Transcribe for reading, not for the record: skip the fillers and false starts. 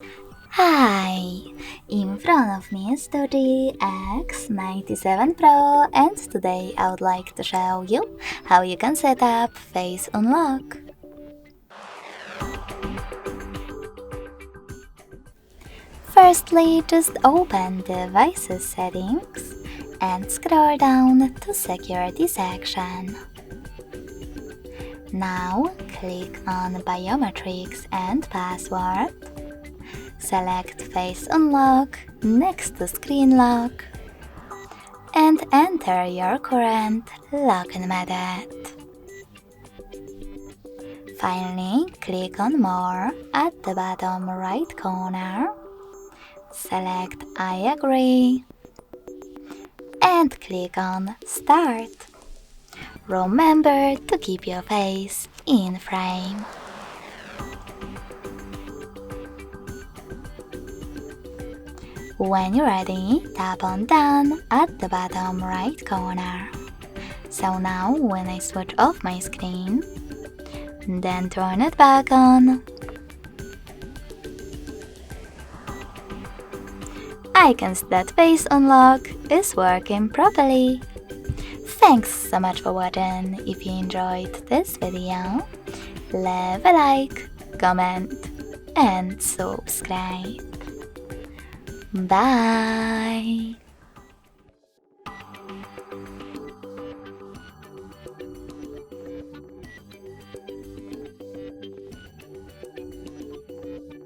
Hi! In front of me is DOOGEE X97 Pro, and today I would like to show you how you can set up Face Unlock. Firstly, just open Devices settings and scroll down to Security section. Now click on Biometrics and Password. Select Face Unlock next to Screen Lock and enter your current login method. Finally, click on More at the bottom right corner. Select I agree and click on Start. Remember to keep your face in frame. When you're ready, tap on Done at the bottom right corner. So now when I switch off my screen, then turn it back on, I can see that Face Unlock is working properly. Thanks so much for watching. If you enjoyed this video, leave a like, comment and subscribe. Bye!